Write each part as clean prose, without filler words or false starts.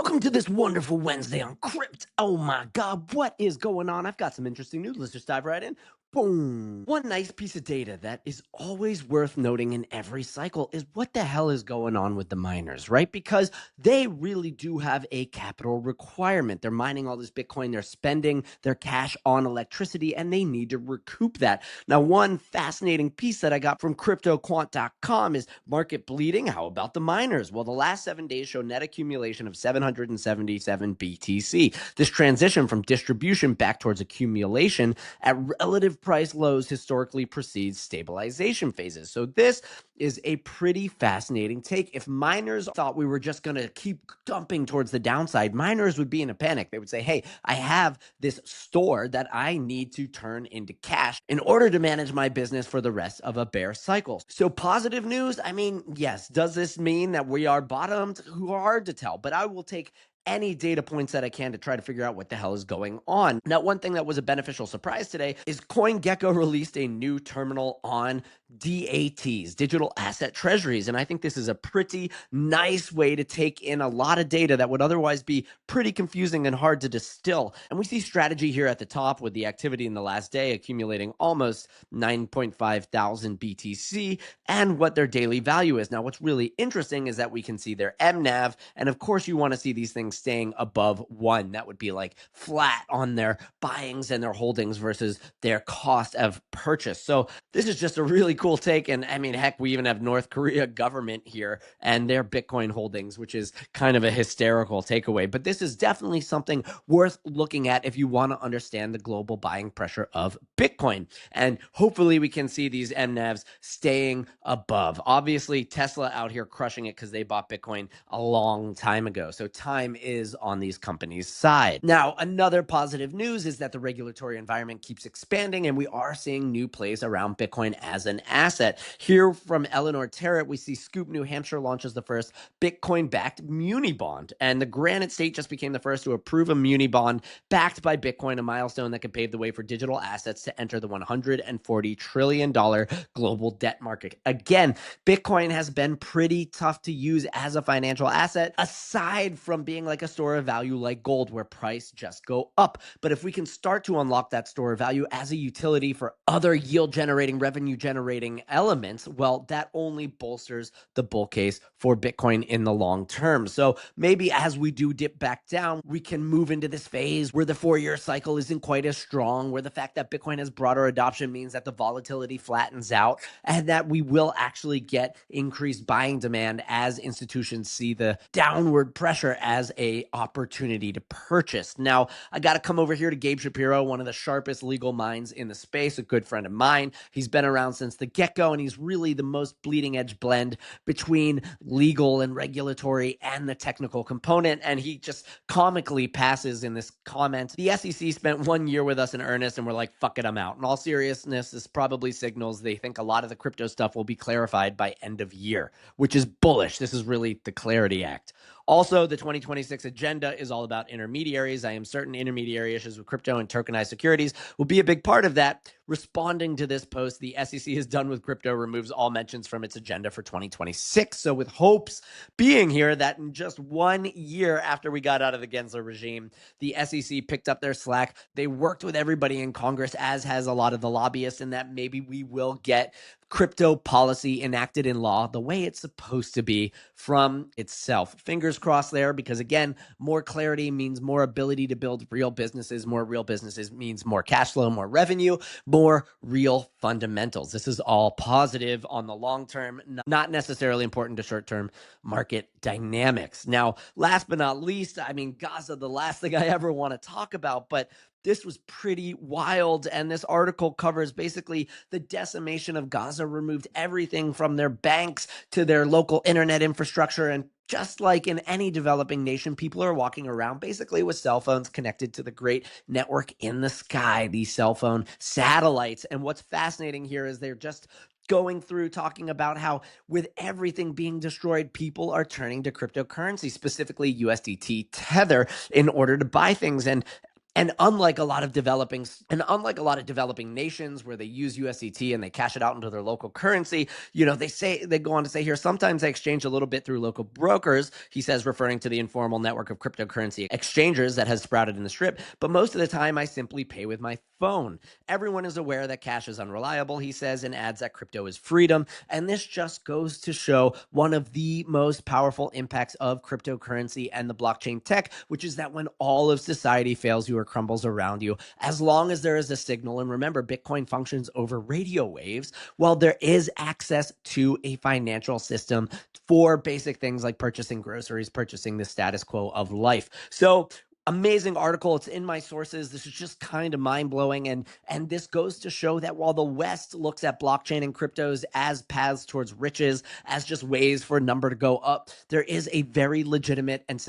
Welcome to this wonderful Wednesday on Crypt. Oh my God, what is going on? I've got some interesting news. Let's just dive right in. Boom. One nice piece of data that is always worth noting in every cycle is what the hell is going on with the miners, right? Because they really do have a capital requirement. They're mining all this Bitcoin, they're spending their cash on electricity, and they need to recoup that. Now, one fascinating piece that I got from CryptoQuant.com is market bleeding. How about the miners? Well, the last 7 days show net accumulation of 777 BTC. This transition from distribution back towards accumulation at relative price lows historically precedes stabilization phases. So this is a pretty fascinating take. If miners thought we were just going to keep dumping towards the downside, miners would be in a panic. They would say, hey, I have this store that I need to turn into cash in order to manage my business for the rest of a bear cycle. So positive news, I mean, yes. Does this mean that we are bottomed? Hard to tell, but I will take any data points that I can to try to figure out what the hell is going on. Now, one thing that was a beneficial surprise today is CoinGecko released a new terminal on DATs, digital asset treasuries. And I think this is a pretty nice way to take in a lot of data that would otherwise be pretty confusing and hard to distill. And we see strategy here at the top with the activity in the last day accumulating almost 9.5 thousand BTC and what their daily value is. Now, what's really interesting is that we can see their MNAV. And of course, you want to see these things staying above 1. That would be like flat on their buyings and their holdings versus their cost of purchase. So this is just a really cool take. And I mean, heck, we even have North Korea government here and their Bitcoin holdings, which is kind of a hysterical takeaway. But this is definitely something worth looking at if you want to understand the global buying pressure of Bitcoin. And hopefully we can see these MNAVs staying above. Obviously, Tesla out here crushing it because they bought Bitcoin a long time ago. So time is on these companies' side. Now, another positive news is that the regulatory environment keeps expanding and we are seeing new plays around Bitcoin as an asset. Here from Eleanor Terrett, we see Scoop, New Hampshire launches the first Bitcoin-backed muni bond. And the Granite State just became the first to approve a muni bond backed by Bitcoin, a milestone that could pave the way for digital assets to enter the $140 trillion global debt market. Again, Bitcoin has been pretty tough to use as a financial asset, aside from being like a store of value like gold, where price just go up. But if we can start to unlock that store of value as a utility for other yield generating, revenue generating elements, well, that only bolsters the bull case for Bitcoin in the long term. So maybe as we do dip back down, we can move into this phase where the 4-year cycle isn't quite as strong, where the fact that Bitcoin has broader adoption means that the volatility flattens out and that we will actually get increased buying demand as institutions see the downward pressure as a opportunity to purchase. Now, I got to come over here to Gabe Shapiro, one of the sharpest legal minds in the space, a good friend of mine. He's been around since the get-go, and he's really the most bleeding edge blend between legal and regulatory and the technical component. And he just comically passes in this comment. The SEC spent 1 year with us in earnest, and we're like, fuck it, I'm out. In all seriousness, this probably signals they think a lot of the crypto stuff will be clarified by end of year, which is bullish. This is really the Clarity Act. Also, the 2026 agenda is all about intermediaries. I am certain intermediary issues with crypto and tokenized securities will be a big part of that. Responding to this post, the SEC is done with crypto, removes all mentions from its agenda for 2026. So with hopes being here that in just 1 year after we got out of the Gensler regime, the SEC picked up their slack. They worked with everybody in Congress, as has a lot of the lobbyists, and that maybe we will get crypto policy enacted in law the way it's supposed to be from itself. Fingers crossed there, because again, more clarity means more ability to build real businesses. More real businesses means more cash flow, more revenue, more real fundamentals. This is all positive on the long term, not necessarily important to short-term market dynamics. Now, last but not least, I mean, Gaza, the last thing I ever want to talk about, but this was pretty wild, and this article covers basically the decimation of Gaza, removed everything from their banks to their local internet infrastructure, and just like in any developing nation, people are walking around basically with cell phones connected to the great network in the sky, these cell phone satellites. And what's fascinating here is they're just going through talking about how with everything being destroyed, people are turning to cryptocurrency, specifically USDT Tether, in order to buy things. And And unlike a lot of developing nations where they use USDT and they cash it out into their local currency, they go on to say here, sometimes they exchange a little bit through local brokers, he says, referring to the informal network of cryptocurrency exchangers that has sprouted in the Strip. But most of the time, I simply pay with my phone. Everyone is aware that cash is unreliable, he says, and adds that crypto is freedom. And this just goes to show one of the most powerful impacts of cryptocurrency and the blockchain tech, which is that when all of society fails you or crumbles around you, as long as there is a signal, and remember, Bitcoin functions over radio waves, well, there is access to a financial system for basic things like purchasing groceries, purchasing the status quo of life. So amazing article. It's in my sources. This is just kind of mind-blowing. And this goes to show that while the West looks at blockchain and cryptos as paths towards riches, as just ways for a number to go up, there is a very legitimate and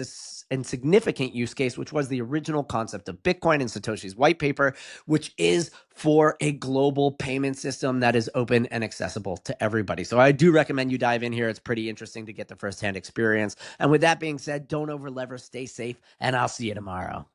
significant use case, which was the original concept of Bitcoin in Satoshi's white paper, which is for a global payment system that is open and accessible to everybody. So I do recommend you dive in here. It's pretty interesting to get the firsthand experience. And with that being said, don't over lever, stay safe, and I'll see you tomorrow.